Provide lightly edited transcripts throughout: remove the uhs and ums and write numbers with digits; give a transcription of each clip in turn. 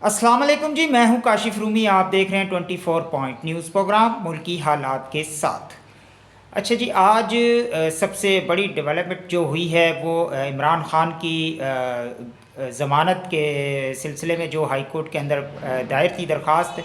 अस्सलाम वालेकुम जी, मैं हूं काशिफ रूमी। आप देख रहे हैं 24 पॉइंट न्यूज़ प्रोग्राम मुल्की हालात के साथ। अच्छा जी, आज सबसे बड़ी डेवलपमेंट जो हुई है वो इमरान खान की ज़मानत के सिलसिले में जो हाई कोर्ट के अंदर दायर थी दरख्वास्त,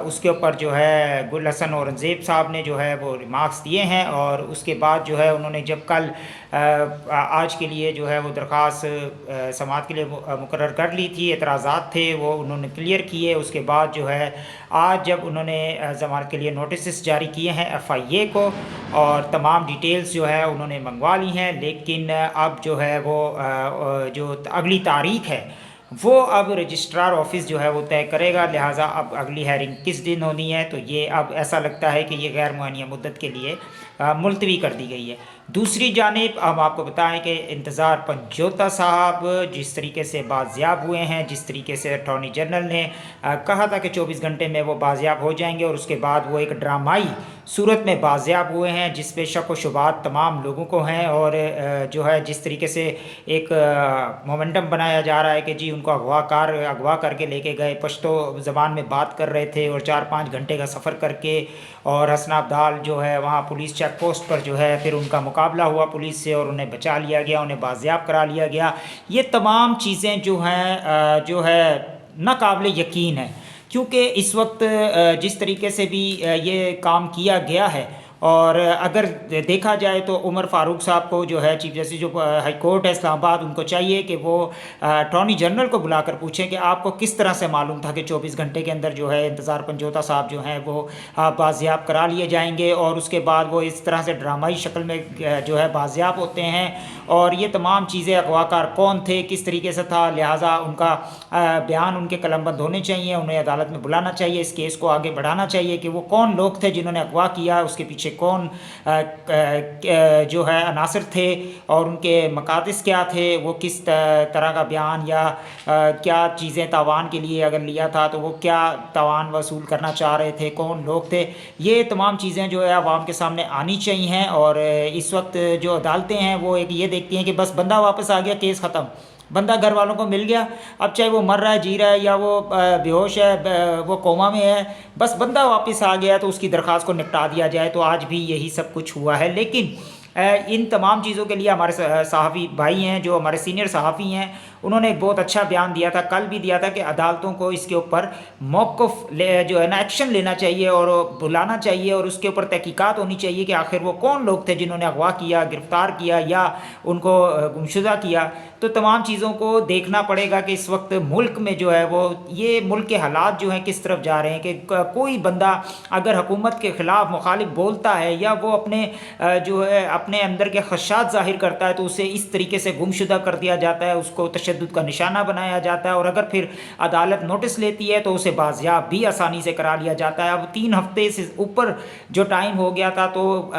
उसके ऊपर जो है गुल हसन औरंगज़ेब साहब ने जो है वो रिमार्क्स दिए हैं। और उसके बाद जो है उन्होंने जब कल आज के लिए जो है वो दरख्वास्त समाअत के लिए मुकर्रर कर ली थी, एतराज़ात थे वो उन्होंने क्लियर किए। उसके बाद जो है आज जब उन्होंने ज़मानत के लिए नोटिस जारी किए हैं FIA को, और तमाम डिटेल्स जो है उन्होंने मंगवा ली हैं, लेकिन अब जो है वो जो अगली तारीख है वो अब रजिस्ट्रार ऑफिस जो है वो तय करेगा। लिहाजा अब अगली हेयरिंग किस दिन होनी है, तो ये अब ऐसा लगता है कि ये गैर मुअय्यन मुद्दत के लिए मुलतवी कर दी गई है। दूसरी जानिब हम आपको बताएं कि इंतज़ार पंजोता साहब जिस तरीके से बाजियाब हुए हैं, जिस तरीके से अटॉर्नी जनरल ने कहा था कि 24 घंटे में वो बाजियाब हो जाएंगे, और उसके बाद वो एक ड्रामाई सूरत में बाजियाब हुए हैं जिस पे शक व शुबात तमाम लोगों को हैं। और जो है जिस तरीके से एक मोमेंटम बनाया जा रहा है कि जी उनको अगवा करके लेके गए, पश्तो ज़बान में बात कर रहे थे और 4-5 घंटे का सफ़र करके, और हसना अब्दाल जो है वहाँ पुलिस चेक पोस्ट पर जो है फिर उनका मुकाबला हुआ पुलिस से और उन्हें बचा लिया गया, उन्हें बाजियाब करा लिया गया। ये तमाम चीज़ें जो हैं जो है नाकाबिल यकीन है, क्योंकि इस वक्त जिस तरीके से भी ये काम किया गया है, और अगर देखा जाए तो उमर फ़ारूक साहब को जो है चीफ जस्टिस जो हाई कोर्ट है इस्लामाबाद, उनको चाहिए कि वो अटॉर्नी जनरल को बुलाकर पूछें कि आपको किस तरह से मालूम था कि 24 घंटे के अंदर जो है इंतज़ार पंजोता साहब जो हैं वो बाजियाब करा लिए जाएंगे, और उसके बाद वो इस तरह से ड्रामाई शक्ल में जो है बाजियाब होते हैं। और ये तमाम चीज़ें अगवाकार कौन थे, किस तरीके से था, लिहाजा उनका बयान उनके कलमबंद होने चाहिए, उन्हें अदालत में बुलाना चाहिए, इस केस को आगे बढ़ाना चाहिए कि वो कौन लोग थे जिन्होंने अगवा किया, उसके पीछे कौन जो है अनासर थे और उनके मकादिस क्या थे, वो किस तरह का बयान या क्या चीज़ें तावान के लिए अगर लिया था तो वो क्या तावान वसूल करना चाह रहे थे, कौन लोग थे। ये तमाम चीज़ें जो है आवाम के सामने आनी चाहिए। और इस वक्त जो अदालतें हैं वो एक ये देखती हैं कि बस बंदा वापस आ गया, केस ख़त्म, बंदा घर वालों को मिल गया, अब चाहे वो मर रहा है, जी रहा है, या वो बेहोश है, वो कोमा में है, बस बंदा वापस आ गया तो उसकी दरख्वास्त को निपटा दिया जाए। तो आज भी यही सब कुछ हुआ है। लेकिन इन तमाम चीज़ों के लिए हमारे सहाफ़ी भाई हैं, जो हमारे सीनियर सहाफ़ी हैं, उन्होंने एक बहुत अच्छा बयान दिया था, कल भी दिया था, कि अदालतों को इसके ऊपर मौक़िफ़ जो है ना एक्शन लेना चाहिए और बुलाना चाहिए, और उसके ऊपर तहकीकात होनी चाहिए कि आखिर वो कौन लोग थे जिन्होंने अगवा किया, गिरफ़्तार किया या उनको गुमशुदा किया। तो तमाम चीज़ों को देखना पड़ेगा कि इस वक्त मुल्क में जो है वो ये मुल्क के हालात जो हैं किस तरफ जा रहे हैं, कि कोई बंदा अगर हुकूमत के ख़िलाफ़ मुखालिफ बोलता है या वो अपने जो है अपने अंदर के खदशात ज़ाहिर करता है तो उसे इस तरीके से गुमशुदा कर दिया जाता है, उसको तशद्दुद का निशाना बनाया जाता है, और अगर फिर अदालत नोटिस लेती है तो उसे बाजियाब भी आसानी से करा लिया जाता है। अब 3 हफ्ते से ऊपर जो टाइम हो गया था, तो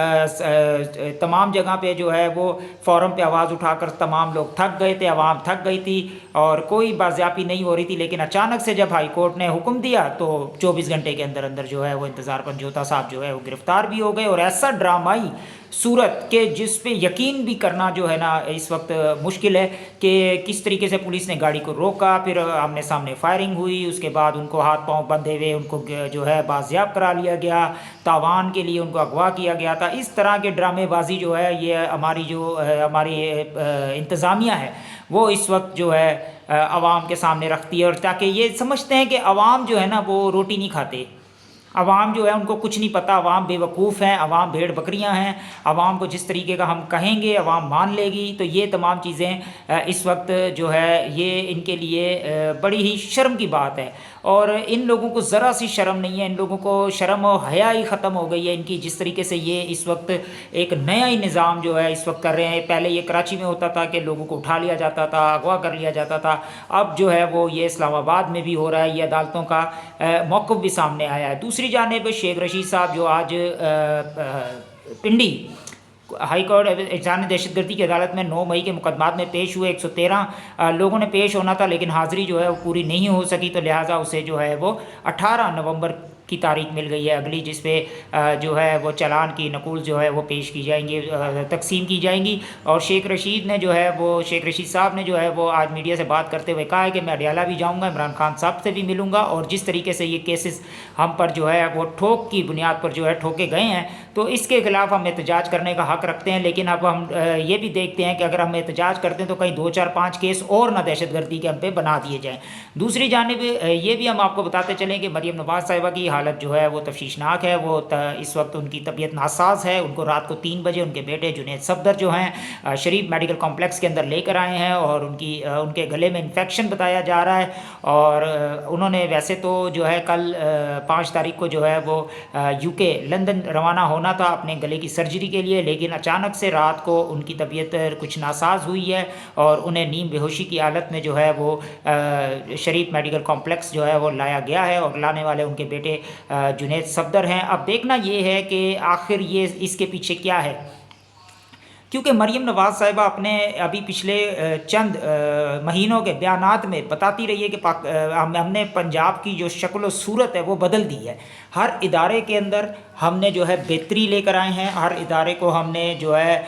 तमाम जगह पे जो है वो फ़ोरम पे आवाज़ उठाकर तमाम लोग थक गए थे, आवाम थक गई थी और कोई बाजियाबी नहीं हो रही थी। लेकिन अचानक से जब हाई कोर्ट ने हुक्म दिया तो 24 घंटे के अंदर अंदर जो है वो इंतज़ार पंजोता साहब जो है वो गिरफ़्तार भी हो गए, और ऐसा ड्रामाई सूरत के जिस पे यकीन भी करना जो है ना इस वक्त मुश्किल है, कि किस तरीके से पुलिस ने गाड़ी को रोका, फिर आमने सामने फायरिंग हुई, उसके बाद उनको हाथ पांव बंधे हुए उनको जो है बाजियाब करा लिया गया, तावान के लिए उनको अगवा किया गया था। इस तरह के ड्रामेबाजी जो है ये हमारी जो हमारी इंतज़ामिया है वो इस वक्त जो है आवाम के सामने रखती है, और ताकि ये समझते हैं कि आवाम जो है ना वो रोटी नहीं खाते, अवाम जो है उनको कुछ नहीं पता, अवाम बेवकूफ़ हैं, अवाम भेड़ बकरियां हैं, अवाम को जिस तरीके का हम कहेंगे अवाम मान लेगी। तो ये तमाम चीज़ें इस वक्त जो है ये इनके लिए बड़ी ही शर्म की बात है, और इन लोगों को ज़रा सी शर्म नहीं है, इन लोगों को शर्म और हया ही ख़त्म हो गई है इनकी, जिस तरीके से ये इस वक्त एक नया ही निज़ाम जो है इस वक्त कर रहे हैं। पहले ये कराची में होता था कि लोगों को उठा लिया जाता था, अगवा कर लिया जाता था, अब जो है वो ये इस्लामाबाद में भी हो रहा है, ये अदालतों का मौक़िफ़ भी सामने आया है। दूसरी जानिब शेख रशीद साहब जो आज पिंडी हाई कोर्ट एहसान दहशतगर्दी की अदालत में 9 मई के मुकदमात में पेश हुए, 113 लोगों ने पेश होना था लेकिन हाज़िरी जो है वो पूरी नहीं हो सकी, तो लिहाजा उसे जो है वो 18 नवंबर کی تاریخ مل گئی ہے اگلی، جس پہ جو ہے وہ چالان کی نقول جو ہے وہ پیش کی جائیں گی، تقسیم کی جائیں گی۔ اور شیخ رشید صاحب نے جو ہے وہ آج میڈیا سے بات کرتے ہوئے کہا ہے کہ میں اڈیالہ بھی جاؤں گا، عمران خان صاحب سے بھی ملوں گا، اور جس طریقے سے یہ کیسز ہم پر جو ہے وہ ٹھوک کی بنیاد پر جو ہے ٹھوکے گئے ہیں تو اس کے خلاف ہم احتجاج کرنے کا حق رکھتے ہیں۔ لیکن اب ہم یہ بھی دیکھتے ہیں کہ اگر ہم احتجاج کرتے ہیں تو کہیں 2 4 5 کیس اور نہ دہشت گردی کے ہم پہ بنا دیے جائیں۔ دوسری جانب یہ بھی ہم آپ کو بتاتے چلیں کہ مریم نواز صاحبہ کی حالت جو ہے وہ تشویشناک ہے، وہ اس وقت ان کی طبیعت ناساز ہے، ان کو رات کو 3 بجے ان کے بیٹے جنید صفدر جو ہیں شریف میڈیکل کمپلیکس کے اندر لے کر آئے ہیں، اور ان کے گلے میں انفیکشن بتایا جا رہا ہے، اور انہوں نے ویسے تو جو ہے کل 5 تاریخ کو جو ہے وہ UK لندن روانہ ہونا تھا اپنے گلے کی سرجری کے لیے، لیکن اچانک سے رات کو ان کی طبیعت کچھ ناساز ہوئی ہے اور انہیں نیم بے ہوشی کی حالت میں جو ہے وہ شریف میڈیکل کمپلیکس جو ہے وہ لایا گیا ہے، اور لانے والے ان کے بیٹے جنید صفدر ہیں۔ اب دیکھنا یہ ہے کہ آخر یہ اس کے پیچھے کیا ہے، کیونکہ مریم نواز صاحبہ اپنے ابھی پچھلے چند مہینوں کے بیانات میں بتاتی رہی ہے کہ ہم نے پنجاب کی جو شکل و صورت ہے وہ بدل دی ہے، ہر ادارے کے اندر ہم نے جو ہے بہتری لے کر آئے ہیں، ہر ادارے کو ہم نے جو ہے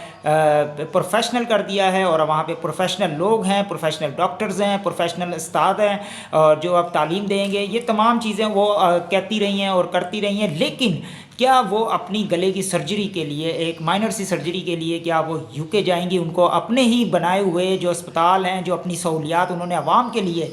پروفیشنل کر دیا ہے، اور وہاں پہ پروفیشنل لوگ ہیں، پروفیشنل ڈاکٹرز ہیں، پروفیشنل استاد ہیں، اور جو اب تعلیم دیں گے، یہ تمام چیزیں وہ کہتی رہی ہیں اور کرتی رہی ہیں۔ لیکن کیا وہ اپنی گلے کی سرجری کے لیے، ایک مائنر سی سرجری کے لیے کیا وہ UK جائیں گی؟ ان کو اپنے ہی بنائے ہوئے جو اسپتال ہیں، جو اپنی سہولیات انہوں نے عوام کے لیے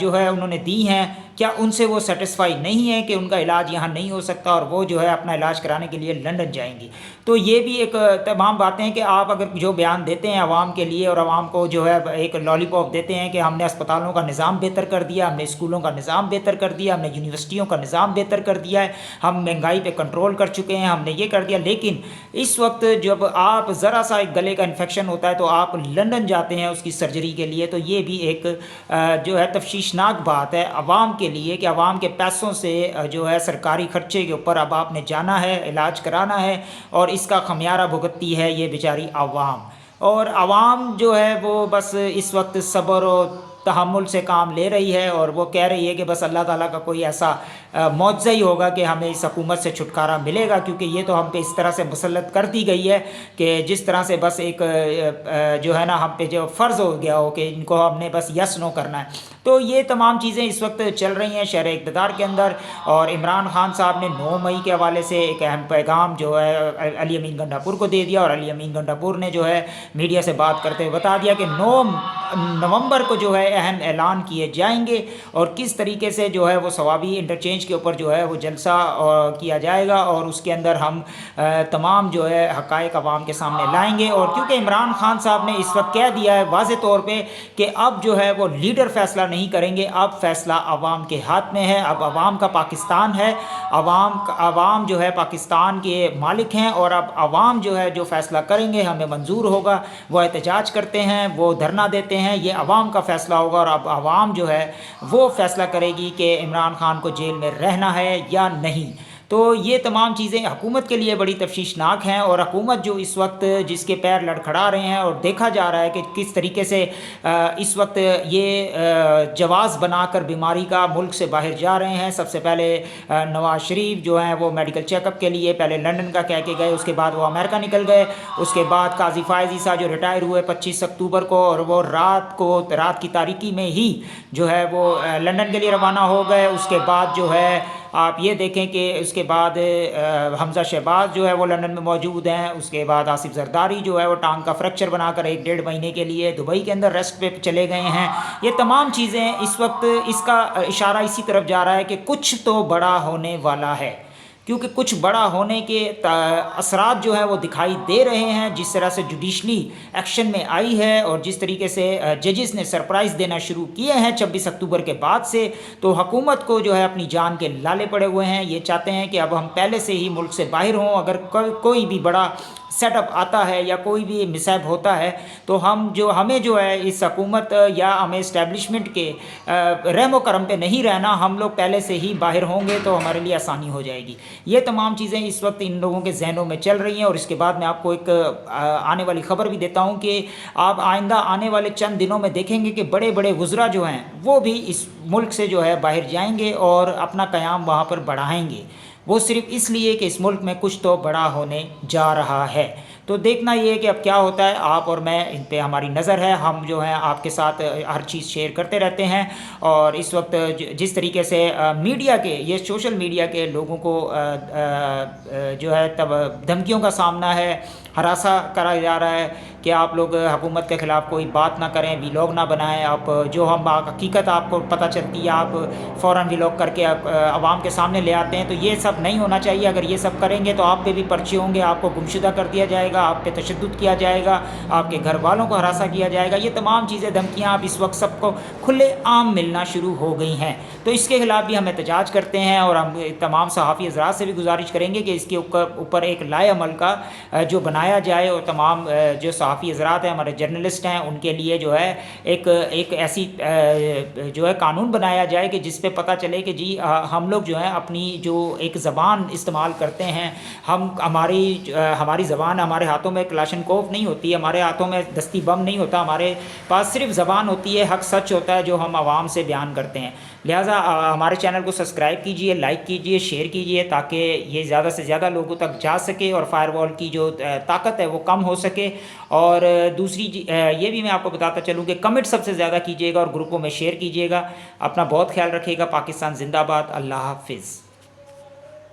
جو ہے انہوں نے دی ہیں، کیا ان سے وہ سیٹسفائی نہیں ہے کہ ان کا علاج یہاں نہیں ہو سکتا اور وہ جو ہے اپنا علاج کرانے کے لیے لندن جائیں گی؟ تو یہ بھی ایک تمام باتیں ہیں کہ آپ اگر جو بیان دیتے ہیں عوام کے لیے اور عوام کو جو ہے ایک لالی پاپ دیتے ہیں کہ ہم نے اسپتالوں کا نظام بہتر کر دیا، ہم نے اسکولوں کا نظام بہتر کر دیا، ہم نے یونیورسٹیوں کا نظام بہتر کر دیا ہے، ہم مہنگائی پہ کنٹرول کر چکے ہیں، ہم نے یہ کر دیا، لیکن اس وقت جب آپ ذرا سا ایک گلے کا انفیکشن ہوتا ہے تو آپ لندن جاتے ہیں اس کی سرجری کے لیے، تو یہ بھی ایک جو ہے تشویشناک بات ہے عوام کے لیے کہ عوام کے پیسوں سے جو ہے سرکاری خرچے کے اوپر اب آپ نے جانا ہے، علاج کرانا ہے، اور اس کا خمیارہ بھگتتی ہے یہ بیچاری عوام۔ اور عوام جو ہے وہ بس اس وقت صبر و تحمل سے کام لے رہی ہے، اور وہ کہہ رہی ہے کہ بس اللہ تعالیٰ کا کوئی ایسا معجزہ ہی ہوگا کہ ہمیں اس حکومت سے چھٹکارا ملے گا، کیونکہ یہ تو ہم پہ اس طرح سے مسلط کر دی گئی ہے کہ جس طرح سے بس ایک جو ہے نا ہم پہ جو فرض ہو گیا ہو کہ ان کو ہم نے بس یس نو کرنا ہے۔ تو یہ تمام چیزیں اس وقت چل رہی ہیں شہر اقتدار کے اندر، اور عمران خان صاحب نے 9 مئی کے حوالے سے ایک اہم پیغام جو ہے علی امین گنڈا پور کو دے دیا، اور علی امین گنڈا پور نے جو ہے میڈیا سے بات کرتے ہوئے بتا دیا کہ 9 نومبر کو جو ہے اہم اعلان کیے جائیں گے، اور کس طریقے سے جو ہے وہ ثوابی انٹرچینج کے اوپر جو ہے وہ جلسہ کیا جائے گا، اور اس کے اندر ہم تمام جو ہے حقائق عوام کے سامنے لائیں گے۔ اور کیونکہ عمران خان صاحب نے اس وقت کہہ دیا ہے واضح طور پہ کہ اب جو ہے وہ لیڈر فیصلہ نہیں کریں گے، اب فیصلہ عوام کے ہاتھ میں ہے، اب عوام کا پاکستان ہے، عوام جو ہے پاکستان کے مالک ہیں، اور اب عوام جو ہے جو فیصلہ کریں گے ہمیں منظور ہوگا، وہ احتجاج کرتے ہیں، وہ دھرنا دیتے ہیں، یہ عوام کا فیصلہ ہوگا، اور اب عوام جو ہے وہ فیصلہ کرے گی کہ عمران خان کو جیل میں رہنا ہے یا نہیں۔ تو یہ تمام چیزیں حکومت کے لیے بڑی تشویشناک ہیں، اور حکومت جو اس وقت جس کے پیر لڑکھڑا رہے ہیں، اور دیکھا جا رہا ہے کہ کس طریقے سے اس وقت یہ جواز بنا کر بیماری کا ملک سے باہر جا رہے ہیں۔ سب سے پہلے نواز شریف جو ہیں وہ میڈیکل چیک اپ کے لیے پہلے لندن کا کہہ کے گئے، اس کے بعد وہ امریکہ نکل گئے، اس کے بعد قاضی فائز عیسیٰ جو ریٹائر ہوئے 25 اکتوبر کو، اور وہ رات کی تاریکی میں ہی جو ہے وہ لندن کے لیے روانہ ہو گئے۔ اس کے بعد جو ہے آپ یہ دیکھیں کہ اس کے بعد حمزہ شہباز جو ہے وہ لندن میں موجود ہیں، اس کے بعد آصف زرداری جو ہے وہ ٹانگ کا فریکچر بنا کر 1 ڈیڑھ مہینے کے لیے دبئی کے اندر ریسٹ پہ چلے گئے ہیں۔ یہ تمام چیزیں اس وقت اس کا اشارہ اسی طرف جا رہا ہے کہ کچھ تو بڑا ہونے والا ہے، کیونکہ کچھ بڑا ہونے کے اثرات جو ہیں وہ دکھائی دے رہے ہیں، جس طرح سے جوڈیشلی ایکشن میں آئی ہے، اور جس طریقے سے ججز نے سرپرائز دینا شروع کیے ہیں 26 اکتوبر کے بعد سے، تو حکومت کو جو ہے اپنی جان کے لالے پڑے ہوئے ہیں۔ یہ چاہتے ہیں کہ اب ہم پہلے سے ہی ملک سے باہر ہوں، اگر کوئی بھی بڑا सेट अप आता है या कोई भी मिसहैप होता है तो हमें जो है इस हुकूमत या हमें इस्टेब्लिशमेंट के रहम करम पे नहीं रहना, हम लोग पहले से ही बाहर होंगे तो हमारे लिए आसानी हो जाएगी। ये तमाम चीज़ें इस वक्त इन लोगों के जहनों में चल रही हैं। और इसके बाद मैं आपको एक आने वाली ख़बर भी देता हूँ कि आप आइंदा आने वाले चंद दिनों में देखेंगे कि बड़े बड़े वुज़रा जो हैं वो भी इस मुल्क से जो है बाहर जाएंगे और अपना क़याम वहाँ पर बढ़ाएंगे, वो सिर्फ़ इसलिए कि इस मुल्क में कुछ तो बड़ा होने जा रहा है। तो देखना ये है कि अब क्या होता है। आप और मैं, इन पे हमारी नज़र है, हम जो है आपके साथ हर चीज़ शेयर करते रहते हैं। और इस वक्त जिस तरीके से मीडिया के, ये सोशल मीडिया के लोगों को जो है तब धमकियों का सामना है, हरासा करा जा रहा है कि आप लोग हुकूमत के ख़िलाफ़ कोई बात ना करें, वीलॉग ना बनाएं, आप जो हम हकीकत आपको पता चलती है आप फ़ौरन वीलॉग करके आवाम के सामने ले आते हैं। तो ये सब नहीं होना चाहिए। अगर ये सब करेंगे तो आप पे भी पर्चे होंगे, आपको गुमशुदा कर दिया जाएगा, आप पे तशद्दुद किया जाएगा, आपके घर वालों को हरासा किया जाएगा। ये तमाम चीज़ें, धमकियाँ अब इस वक्त सबको खुले आम मिलना शुरू हो गई हैं। तो इसके ख़िलाफ़ भी हम एहतजाज करते हैं और हम तमाम सहाफ़ी हज़रात से भी गुजारिश करेंगे कि इसके ऊपर एक लाए अमल का जो बनाया जाए और तमाम जो सहाफ़ी हज़रात हैं, हमारे जर्नलिस्ट हैं, उनके लिए जो है एक ऐसी जो है कानून बनाया जाए कि जिस पे पता चले कि जी हम लोग जो है अपनी जो एक ज़बान इस्तेमाल करते हैं, हमारी ज़बान, हमारे हाथों में कलाशनकोव नहीं होती, हमारे हाथों में दस्ती बम नहीं होता, हमारे पास सिर्फ ज़बान होती है, हक सच होता है जो हम आवाम से बयान करते हैं। लिहाजा हमारे चैनल को सब्सक्राइब कीजिए, लाइक कीजिए, शेयर कीजिए ताकि ये ज़्यादा से ज़्यादा लोगों तक जा सके और फायरवॉल की जो ताकत है वो कम हो सके। और दूसरी ये भी मैं आपको बताता चलूँ कि कमेंट सबसे ज़्यादा कीजिएगा और ग्रुपों में शेयर कीजिएगा। अपना बहुत ख्याल रखिएगा। पाकिस्तान जिंदाबाद। अल्लाह हाफिज़।